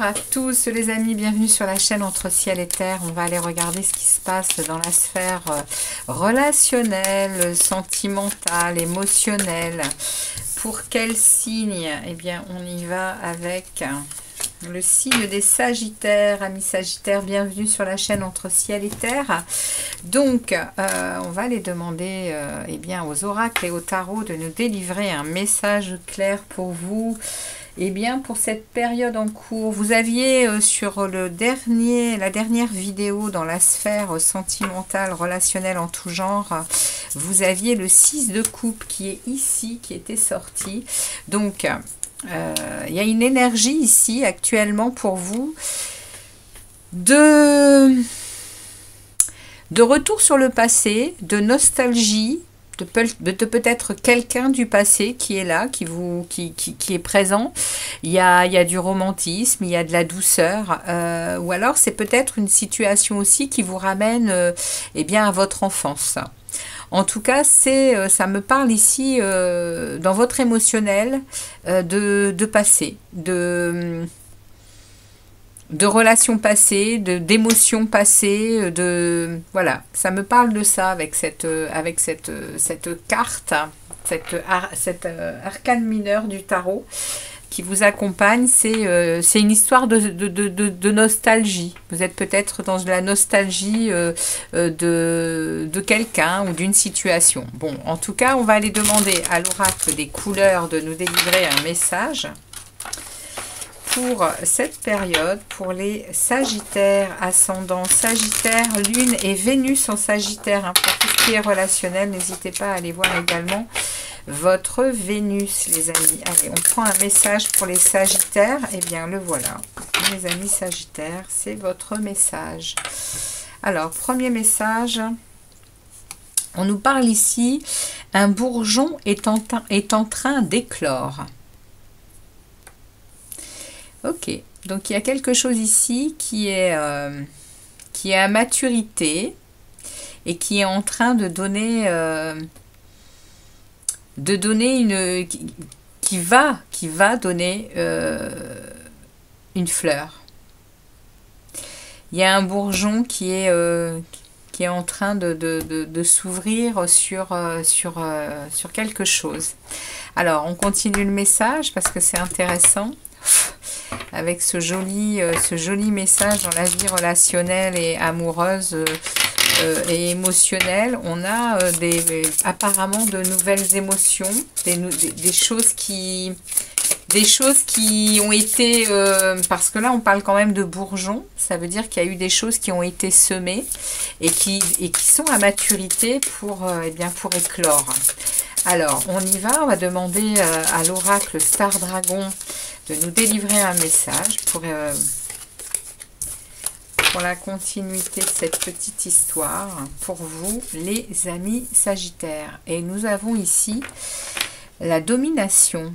à tous les amis, bienvenue sur la chaîne Entre Ciel et Terre. On va aller regarder ce qui se passe dans la sphère relationnelle, sentimentale, émotionnelle. Pour quel signe? Eh bien, on y va avec le signe des Sagittaires. Amis Sagittaires, bienvenue sur la chaîne Entre Ciel et Terre. Donc, on va aller demander eh bien, aux oracles et au tarot de nous délivrer un message clair pour vous. Eh bien, pour cette période en cours, vous aviez sur la dernière vidéo dans la sphère sentimentale, relationnelle en tout genre, vous aviez le 6 de coupe qui est ici, qui était sorti. Donc, il y a une énergie ici actuellement pour vous de retour sur le passé, de nostalgie, de peut-être quelqu'un du passé qui est là, qui est présent. Il y a du romantisme, il y a de la douceur, ou alors c'est peut-être une situation aussi qui vous ramène eh bien, à votre enfance. En tout cas, ça me parle ici dans votre émotionnel de passé, de relations passées, d'émotions passées, voilà, ça me parle de ça avec cette carte, cet arcane mineur du tarot qui vous accompagne. C'est une histoire de nostalgie. Vous êtes peut-être dans la nostalgie de quelqu'un ou d'une situation. Bon, en tout cas, on va aller demander à l'oracle des couleurs de nous délivrer un message pour cette période, pour les Sagittaires, ascendant Sagittaire, Lune et Vénus en Sagittaire. Hein, pour tout ce qui est relationnel, n'hésitez pas à aller voir également votre Vénus, les amis. Allez, on prend un message pour les Sagittaires. Eh bien, le voilà. Les amis Sagittaires, c'est votre message. Alors, premier message. On nous parle ici, un bourgeon est en train d'éclore. Ok, donc il y a quelque chose ici qui est à maturité et qui est en train de donner qui va donner une fleur. Il y a un bourgeon qui est en train de s'ouvrir sur quelque chose. Alors, on continue le message parce que c'est intéressant. Avec ce joli message dans la vie relationnelle et amoureuse et émotionnelle, on a apparemment de nouvelles émotions, des choses qui ont été, parce que là on parle quand même de bourgeons, ça veut dire qu'il y a eu des choses qui ont été semées et qui sont à maturité pour éclore. Alors on y va, on va demander à l'oracle Star Dragon de nous délivrer un message pour la continuité de cette petite histoire pour vous, les amis Sagittaires. Et nous avons ici la domination,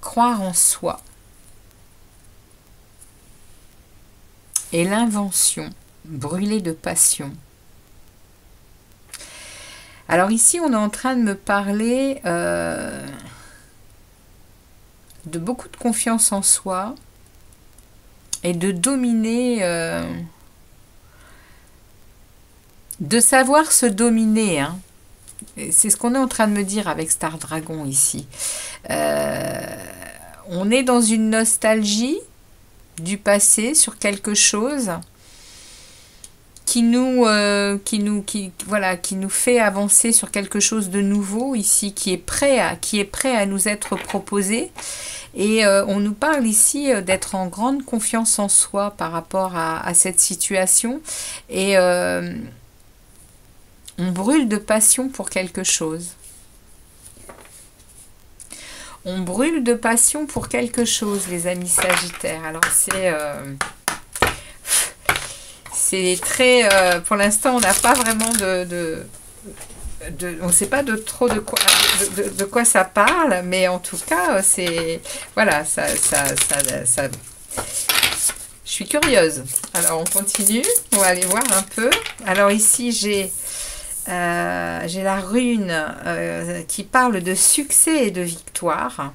croire en soi, et l'invention, brûler de passion. Alors ici, on est en train de me parler de beaucoup de confiance en soi et de dominer, de savoir se dominer. Hein. C'est ce qu'on est en train de me dire avec Star Dragon ici. On est dans une nostalgie du passé sur quelque chose qui nous fait avancer sur quelque chose de nouveau ici, qui est prêt à nous être proposé. Et on nous parle ici d'être en grande confiance en soi par rapport à cette situation. Et on brûle de passion pour quelque chose. On brûle de passion pour quelque chose, les amis Sagittaires. Alors c'est très... pour l'instant, on n'a pas vraiment on ne sait pas de quoi ça parle, mais en tout cas, c'est... Voilà, ça... Je suis curieuse. Alors, on continue. On va aller voir un peu. Alors, ici, j'ai la rune qui parle de succès et de victoire.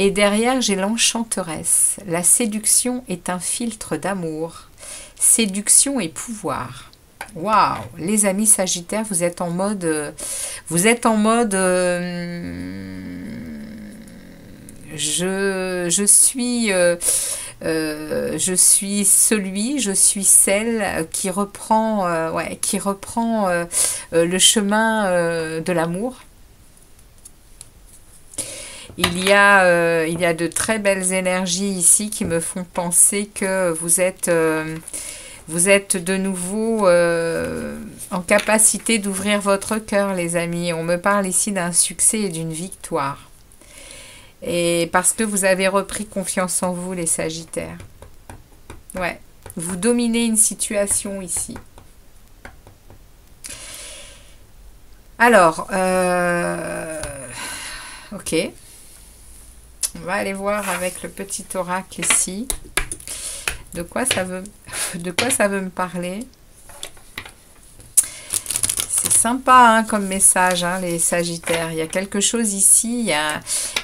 Et derrière, j'ai l'enchanteresse. La séduction est un filtre d'amour. Séduction et pouvoir. Waouh, les amis Sagittaires, vous êtes en mode, je suis celui, je suis celle qui reprend, le chemin de l'amour. Il y a de très belles énergies ici qui me font penser que vous êtes de nouveau en capacité d'ouvrir votre cœur, les amis. On me parle ici d'un succès et d'une victoire. Et parce que vous avez repris confiance en vous, les Sagittaires. Ouais, vous dominez une situation ici. Alors, ok. On va aller voir avec le petit oracle ici. De quoi ça veut me parler? C'est sympa hein, comme message, hein, les Sagittaires. Il y a quelque chose ici.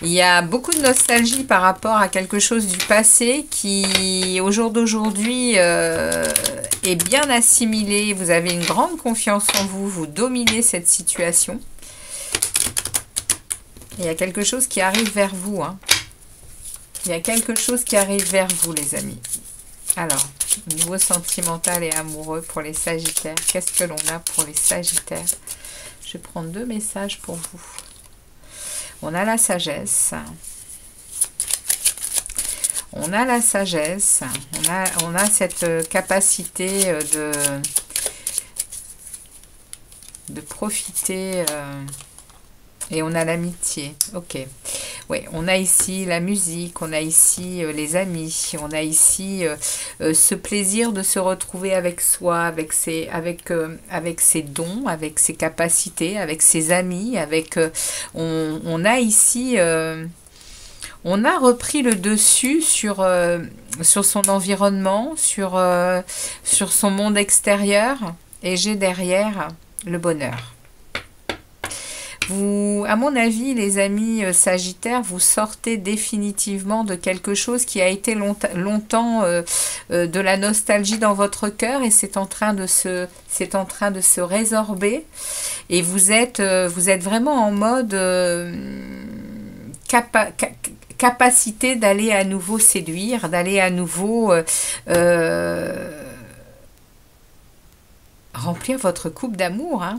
Il y a beaucoup de nostalgie par rapport à quelque chose du passé qui, au jour d'aujourd'hui, est bien assimilé. Vous avez une grande confiance en vous. Vous dominez cette situation. Il y a quelque chose qui arrive vers vous. Hein. Il y a quelque chose qui arrive vers vous, les amis. Alors, niveau sentimental et amoureux pour les Sagittaires. Qu'est-ce que l'on a pour les Sagittaires? Je vais prendre 2 messages pour vous. On a la sagesse. On a la sagesse. On a cette capacité de profiter... et on a l'amitié. Ok. Oui, on a ici la musique, on a ici les amis, on a ici ce plaisir de se retrouver avec soi, avec ses dons, avec ses capacités, avec ses amis, on a ici... on a repris le dessus sur son environnement, sur son monde extérieur, et j'ai derrière le bonheur. Vous, à mon avis, les amis Sagittaires, vous sortez définitivement de quelque chose qui a été longtemps de la nostalgie dans votre cœur et c'est en train de se résorber. Et vous êtes vraiment en mode capacité d'aller à nouveau séduire, d'aller à nouveau remplir votre coupe d'amour, hein.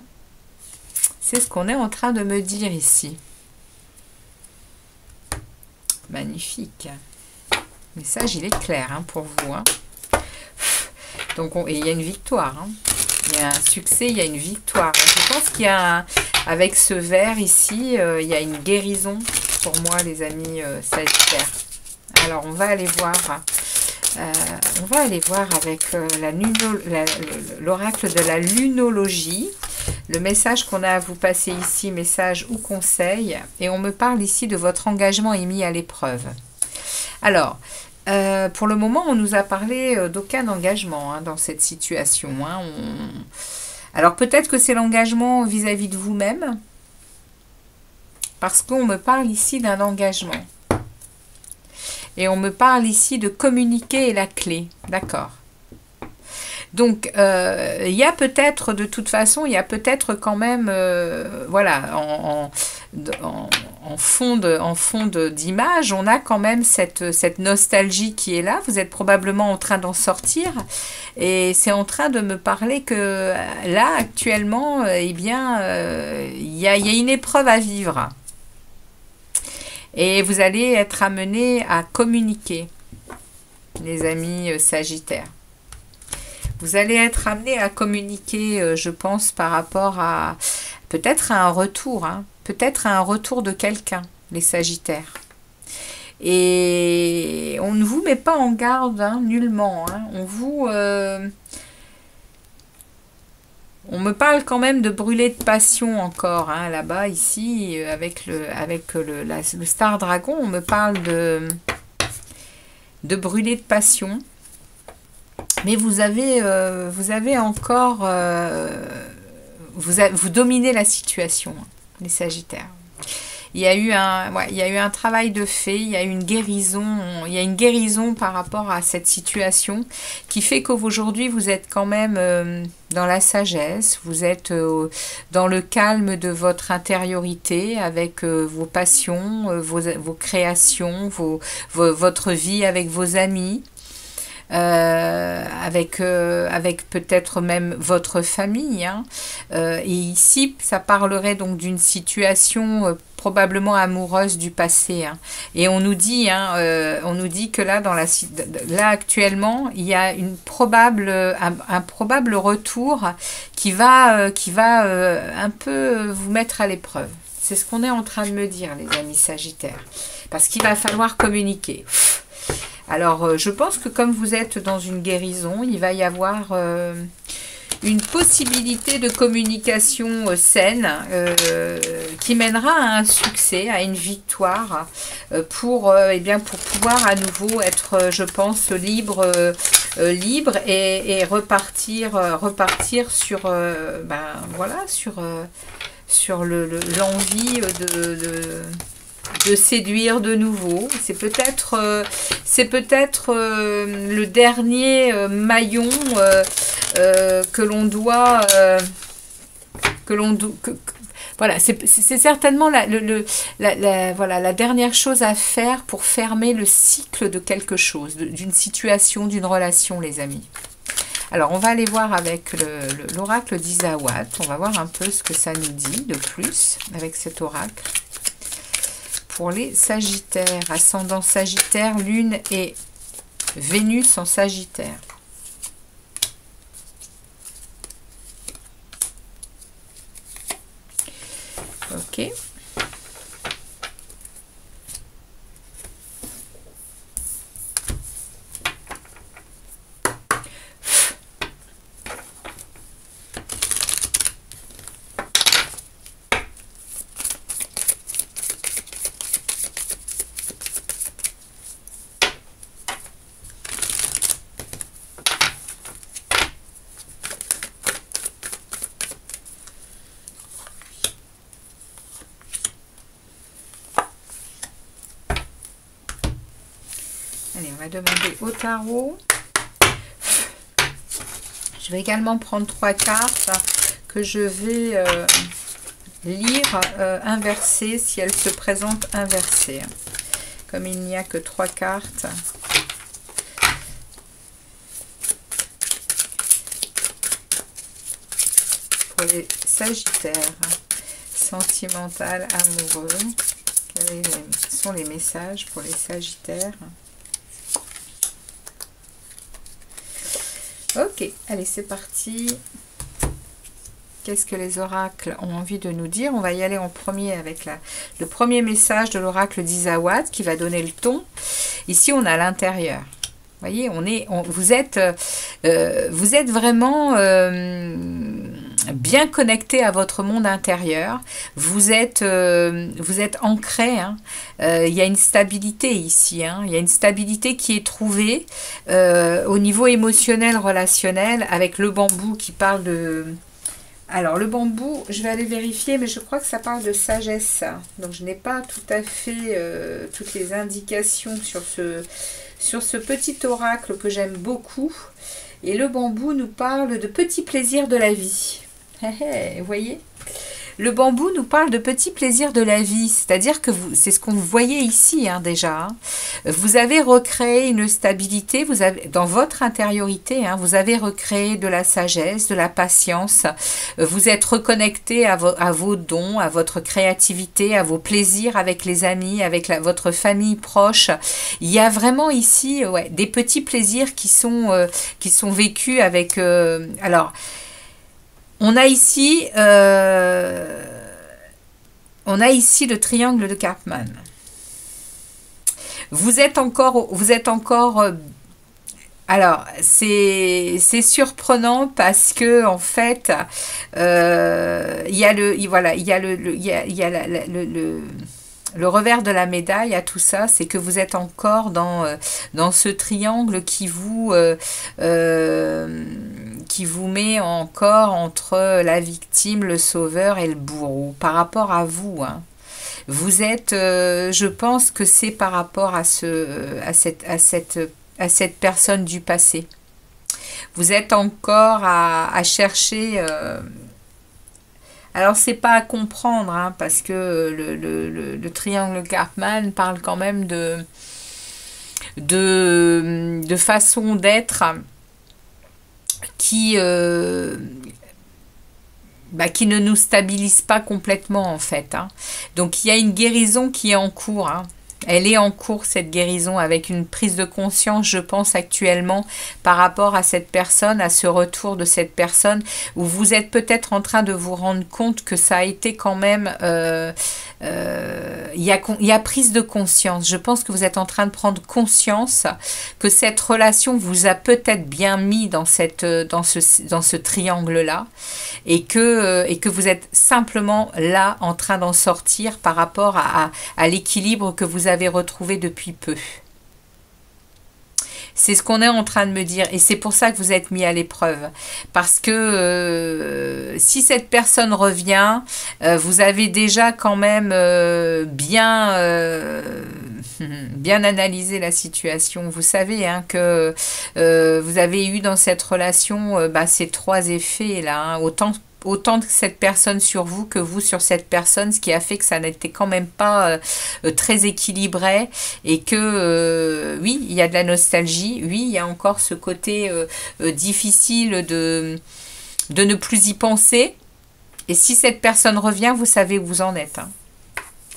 C'est ce qu'on est en train de me dire ici. Magnifique. Le message, il est clair hein, pour vous. Hein. Donc, et il y a une victoire. Hein. Il y a un succès, il y a une victoire. Je pense qu'il y a, avec ce vert ici, il y a une guérison pour moi, les amis Sagittaires. Alors, on va aller voir. Avec l'oracle de la lunologie. Le message qu'on a à vous passer ici, message ou conseil, et on me parle ici de votre engagement est mis à l'épreuve. Alors, pour le moment, on nous a parlé d'aucun engagement hein, dans cette situation. Hein. Alors, peut-être que c'est l'engagement vis-à-vis de vous-même, parce qu'on me parle ici d'un engagement. Et on me parle ici de communiquer est la clé. D'accord. Donc, il y a peut-être, de toute façon, il y a peut-être quand même, voilà, en fond d'image, on a quand même cette nostalgie qui est là. Vous êtes probablement en train d'en sortir. Et c'est en train de me parler que là, actuellement, eh bien, il y a une épreuve à vivre. Et vous allez être amené à communiquer, les amis Sagittaires. Vous allez être amené à communiquer, je pense, par rapport à peut-être à un retour, hein, peut-être à un retour de quelqu'un, les Sagittaires. Et on ne vous met pas en garde, hein, nullement. Hein. On me parle quand même de brûler de passion encore, hein, là-bas, ici, avec le Star Dragon, on me parle de brûler de passion. Mais vous avez encore... vous dominez la situation, les Sagittaires. Il y a eu un, ouais, il y a eu un travail de fait, il y a eu une guérison, il y a une guérison par rapport à cette situation qui fait qu'aujourd'hui vous êtes quand même dans la sagesse, vous êtes dans le calme de votre intériorité avec vos passions, vos créations, votre vie avec vos amis. Avec peut-être même votre famille. Hein. Et ici, ça parlerait donc d'une situation probablement amoureuse du passé. Hein. Et on nous dit que là, là actuellement, il y a un probable retour qui va un peu vous mettre à l'épreuve. C'est ce qu'on est en train de me dire, les amis Sagittaires. Parce qu'il va falloir communiquer. Alors, je pense que comme vous êtes dans une guérison, il va y avoir une possibilité de communication saine qui mènera à un succès, à une victoire pour pouvoir à nouveau être, je pense, libre et repartir sur, sur l'envie de séduire de nouveau. C'est peut-être le dernier maillon que l'on doit voilà, c'est certainement la dernière chose à faire pour fermer le cycle de quelque chose, d'une situation, d'une relation, les amis. Alors, on va aller voir avec l'oracle d'Isawat. On va voir un peu ce que ça nous dit de plus avec cet oracle. Pour les Sagittaires, ascendant Sagittaire, Lune et Vénus en Sagittaire. Ok. Allez, on va demander au tarot. Je vais également prendre 3 cartes que je vais lire inversées si elles se présentent inversées. Comme il n'y a que 3 cartes. Pour les Sagittaires, sentimental, amoureux. Quels sont les messages pour les Sagittaires ? Ok, allez, c'est parti. Qu'est-ce que les oracles ont envie de nous dire? On va y aller en premier avec le premier message de l'oracle d'Isawat qui va donner le ton. Ici, on a l'intérieur. Vous voyez, vous êtes vraiment bien connecté à votre monde intérieur. Vous êtes ancré. Hein. Il y a une stabilité ici. Hein. Il y a une stabilité qui est trouvée au niveau émotionnel, relationnel, avec le bambou qui parle de... Alors, le bambou, je vais aller vérifier, mais je crois que ça parle de sagesse. Donc, je n'ai pas tout à fait toutes les indications sur ce petit oracle que j'aime beaucoup. Et le bambou nous parle de petits plaisirs de la vie. Vous voyez ? Le bambou nous parle de petits plaisirs de la vie, c'est-à-dire que c'est ce qu'on voyait ici hein, déjà. Hein. Vous avez recréé une stabilité, dans votre intériorité, hein, vous avez recréé de la sagesse, de la patience, vous êtes reconnecté à vos dons, à votre créativité, à vos plaisirs avec les amis, avec votre famille proche. Il y a vraiment ici des petits plaisirs qui sont vécus avec... alors, on a ici le triangle de Karpman. Vous êtes encore alors c'est surprenant parce que en fait il y a le revers de la médaille à tout ça, c'est que vous êtes encore dans ce triangle qui vous met encore entre la victime, le sauveur et le bourreau par rapport à vous. Hein. Vous êtes, je pense que c'est par rapport à cette personne du passé. Vous êtes encore à chercher. Alors, c'est pas à comprendre, hein, parce que le triangle Karpman parle quand même de façon d'être qui, qui ne nous stabilise pas complètement, en fait. Hein. Donc, il y a une guérison qui est en cours. Hein. Elle est en cours, cette guérison, avec une prise de conscience, je pense, actuellement, par rapport à cette personne, à ce retour de cette personne, où vous êtes peut-être en train de vous rendre compte que ça a été quand même... il y a prise de conscience. Je pense que vous êtes en train de prendre conscience que cette relation vous a peut-être bien mis dans ce triangle-là et que vous êtes simplement là en train d'en sortir par rapport à l'équilibre que vous avez retrouvé depuis peu. C'est ce qu'on est en train de me dire et c'est pour ça que vous êtes mis à l'épreuve. Parce que si cette personne revient, vous avez déjà quand même bien analysé la situation. Vous savez hein, que vous avez eu dans cette relation ces trois effets là. Hein, autant que cette personne sur vous que vous sur cette personne, ce qui a fait que ça n'était quand même pas très équilibré et que oui, il y a de la nostalgie, oui, il y a encore ce côté difficile de ne plus y penser. Et si cette personne revient, vous savez où vous en êtes. Hein.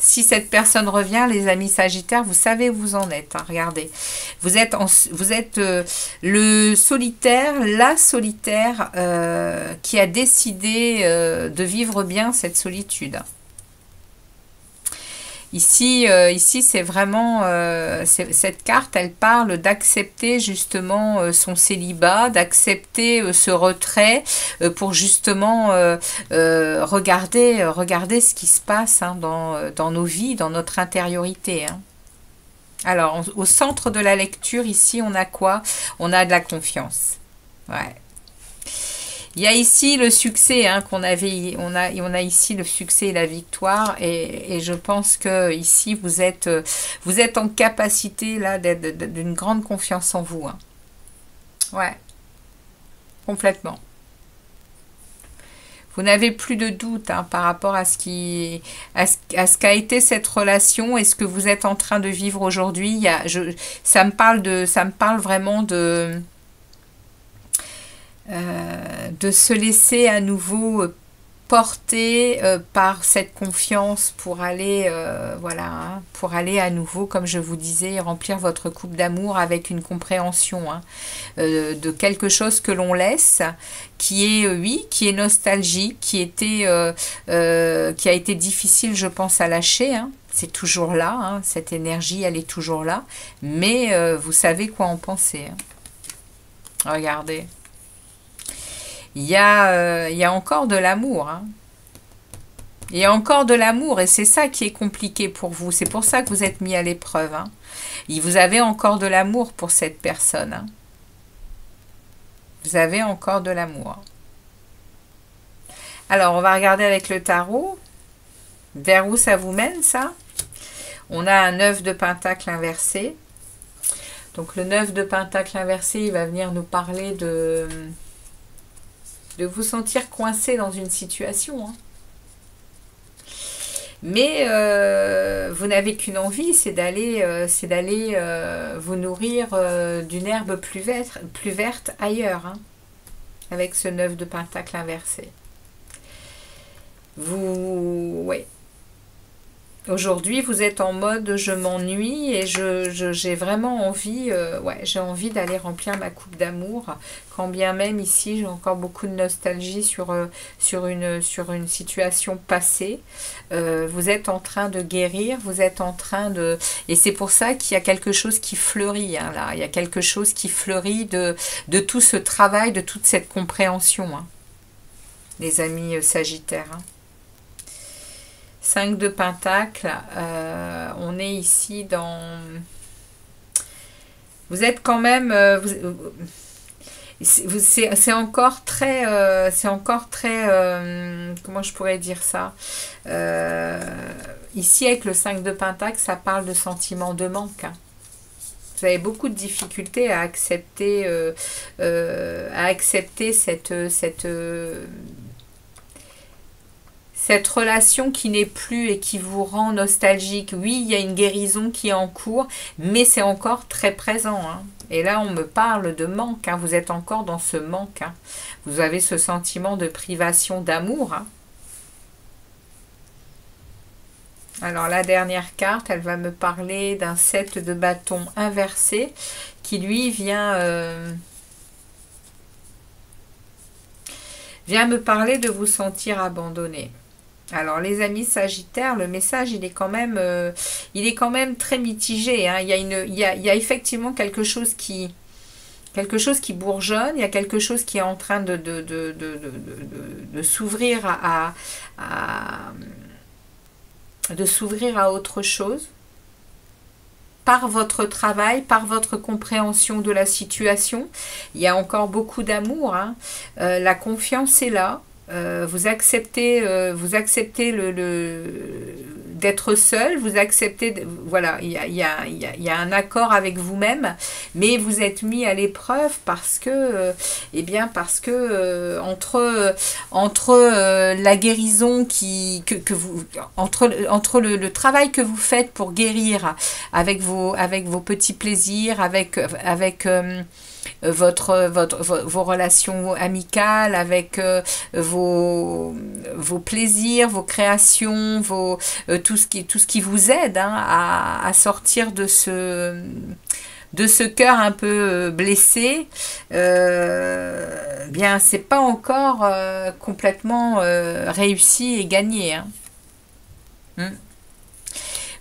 Si cette personne revient, les amis Sagittaires, vous savez où vous en êtes. Hein, regardez, vous êtes le solitaire, la solitaire qui a décidé de vivre bien cette solitude. Ici, c'est vraiment, cette carte, elle parle d'accepter justement son célibat, d'accepter ce retrait pour justement regarder ce qui se passe hein, dans nos vies, dans notre intériorité. Hein. Alors, au centre de la lecture, ici, on a quoi? On a de la confiance. Ouais. Il y a ici le succès hein, qu'on avait, on a ici le succès et la victoire et je pense que ici vous êtes en capacité là d'une grande confiance en vous. Hein. Ouais, complètement. Vous n'avez plus de doute hein, par rapport à ce qu'a été cette relation et ce que vous êtes en train de vivre aujourd'hui. Ça me parle vraiment de se laisser à nouveau porter par cette confiance pour aller voilà hein, pour aller à nouveau comme je vous disais remplir votre coupe d'amour avec une compréhension hein, de quelque chose que l'on laisse qui est nostalgique qui a été difficile je pense à lâcher hein. C'est toujours là hein, cette énergie elle est toujours là mais vous savez quoi en penser hein. Regardez. Il y a encore de l'amour. Hein. Il y a encore de l'amour et c'est ça qui est compliqué pour vous. C'est pour ça que vous êtes mis à l'épreuve. Hein. Vous avez encore de l'amour pour cette personne. Hein. Vous avez encore de l'amour. Alors, on va regarder avec le tarot. Vers où ça vous mène, ça? On a un 9 de pentacle inversé. Donc, le 9 de pentacle inversé, il va venir nous parler de vous sentir coincé dans une situation. Hein. Mais vous n'avez qu'une envie, c'est d'aller vous nourrir d'une herbe plus verte ailleurs, hein, avec ce 9 de pentacle inversé. Ouais. Aujourd'hui, vous êtes en mode je m'ennuie et j'ai vraiment envie, j'ai envie d'aller remplir ma coupe d'amour. Quand bien même ici, j'ai encore beaucoup de nostalgie sur une situation passée. Vous êtes en train de guérir, vous êtes en train de... Et c'est pour ça qu'il y a quelque chose qui fleurit, hein, là. Il y a quelque chose qui fleurit de tout ce travail, de toute cette compréhension, hein, les amis Sagittaires. Hein. 5 de pentacle, on est ici dans... Vous êtes quand même... C'est encore très, comment je pourrais dire ça? Ici, avec le 5 de Pentacle, ça parle de sentiment de manque, hein. Vous avez beaucoup de difficultés à accepter cette relation qui n'est plus et qui vous rend nostalgique. Oui, il y a une guérison qui est en cours, mais c'est encore très présent, hein. Et là, on me parle de manque, hein. Vous êtes encore dans ce manque, hein. Vous avez ce sentiment de privation d'amour, hein. Alors, la dernière carte, elle va me parler d'un 7 de bâton inversé qui, lui, vient me parler de vous sentir abandonné. Alors, les amis Sagittaires, le message, il est quand même très mitigé, hein. Il y a effectivement quelque chose qui bourgeonne, il y a quelque chose qui est en train de s'ouvrir à autre chose, par votre travail, par votre compréhension de la situation. Il y a encore beaucoup d'amour, hein. La confiance est là. Vous acceptez d'être seul, vous acceptez, voilà, il y a un accord avec vous-même, mais vous êtes mis à l'épreuve parce que, entre la guérison entre le travail que vous faites pour guérir avec vos petits plaisirs, avec vos relations amicales, avec vos plaisirs, vos créations, tout ce qui vous aide, hein, à sortir de ce cœur un peu blessé, bien c'est pas encore complètement réussi et gagné, hein.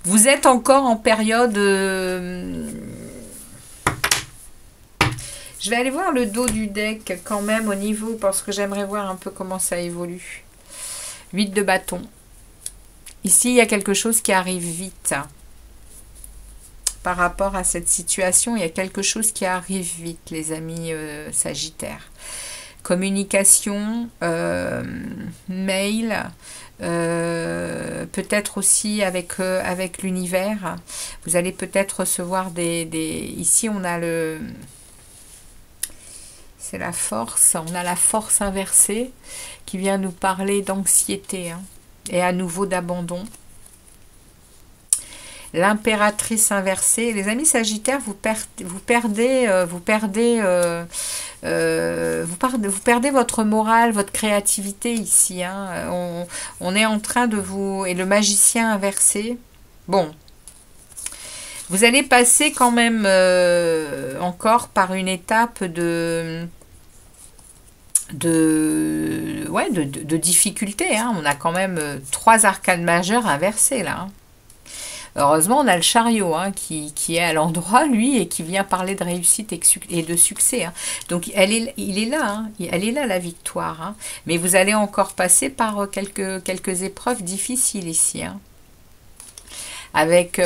Vous êtes encore en période... Je vais aller voir le dos du deck quand même au niveau, parce que j'aimerais voir un peu comment ça évolue. 8 de bâton. Ici, il y a quelque chose qui arrive vite. Par rapport à cette situation, il y a quelque chose qui arrive vite, les amis Sagittaires. Communication, mail, peut-être aussi avec l'univers. Vous allez peut-être recevoir Ici, on a le... C'est la force, on a la force inversée qui vient nous parler d'anxiété, hein, et à nouveau d'abandon. L'impératrice inversée, les amis Sagittaires, vous perdez votre morale, votre créativité ici, hein. On est en train de vous... Et le magicien inversé, bon... Vous allez passer quand même encore par une étape de difficulté, hein. On a quand même 3 arcanes majeures inversées là, hein. Heureusement, on a le chariot, hein, qui est à l'endroit, lui, et qui vient parler de réussite et de succès, hein. Donc, il est là, hein, elle est là, la victoire, hein. Mais vous allez encore passer par quelques épreuves difficiles ici, hein. Avec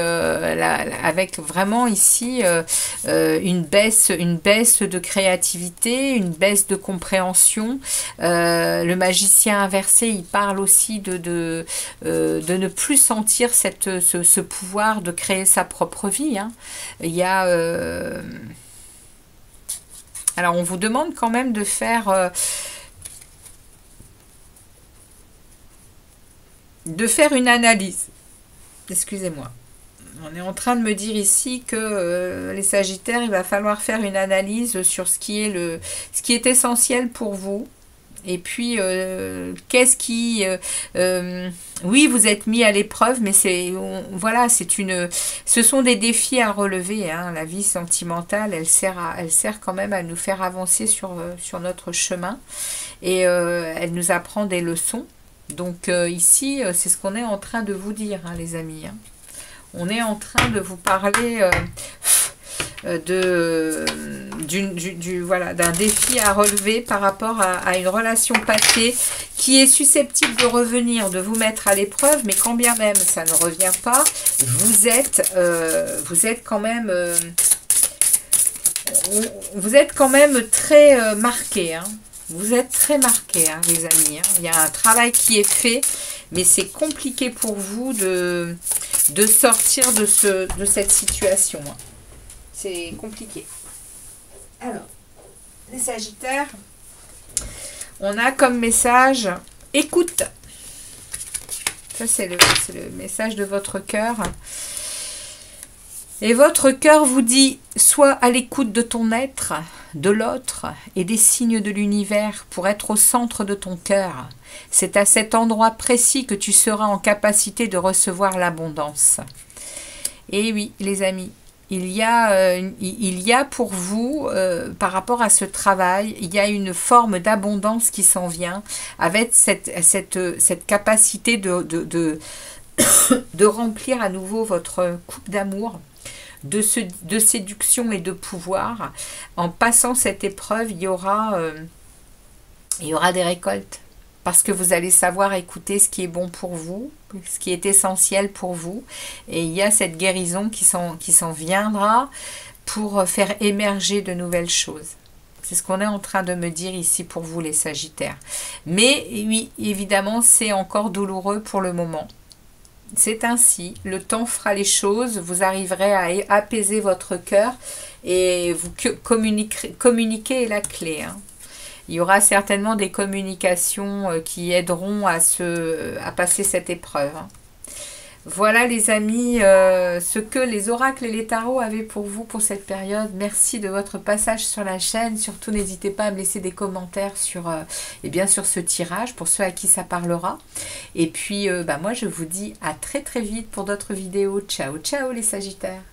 vraiment ici une baisse de créativité, une baisse de compréhension. Le magicien inversé, il parle aussi de ne plus sentir ce pouvoir de créer sa propre vie, hein. Il y a... Alors, on vous demande quand même de faire... une analyse. Excusez-moi. On est en train de me dire ici que les Sagittaires, il va falloir faire une analyse sur ce qui est essentiel pour vous. Et puis, qu'est-ce qui... oui, vous êtes mis à l'épreuve, mais voilà, ce sont des défis à relever, hein. La vie sentimentale, elle sert quand même à nous faire avancer sur notre chemin. Et elle nous apprend des leçons. Donc ici, c'est ce qu'on est en train de vous dire, hein, les amis, hein. On est en train de vous parler d'un défi à relever par rapport à une relation passée qui est susceptible de revenir, de vous mettre à l'épreuve, mais quand bien même ça ne revient pas, vous êtes quand même... vous êtes quand même très marqués. Hein. Vous êtes très marqués, hein, les amis. Hein. Il y a un travail qui est fait, mais c'est compliqué pour vous de sortir de cette situation. Hein. C'est compliqué. Alors, les Sagittaires, on a comme message « Écoute ». Ça, c'est le message de votre cœur. Et votre cœur vous dit « Sois à l'écoute de ton être, de l'autre et des signes de l'univers pour être au centre de ton cœur. C'est à cet endroit précis que tu seras en capacité de recevoir l'abondance. » Et oui, les amis, il y a pour vous, par rapport à ce travail, il y a une forme d'abondance qui s'en vient avec cette capacité de remplir à nouveau votre coupe d'amour, de séduction et de pouvoir. En passant cette épreuve, il y aura des récoltes. Parce que vous allez savoir écouter ce qui est bon pour vous, ce qui est essentiel pour vous. Et il y a cette guérison qui s'en viendra pour faire émerger de nouvelles choses. C'est ce qu'on est en train de me dire ici pour vous, les Sagittaires. Mais oui, évidemment, c'est encore douloureux pour le moment. C'est ainsi, le temps fera les choses, vous arriverez à apaiser votre cœur et vous communiquer est la clé. Hein. Il y aura certainement des communications qui aideront à passer cette épreuve. Hein. Voilà les amis, ce que les oracles et les tarots avaient pour vous pour cette période. Merci de votre passage sur la chaîne. Surtout n'hésitez pas à me laisser des commentaires sur ce tirage pour ceux à qui ça parlera. Et puis moi je vous dis à très très vite pour d'autres vidéos. Ciao ciao les Sagittaires.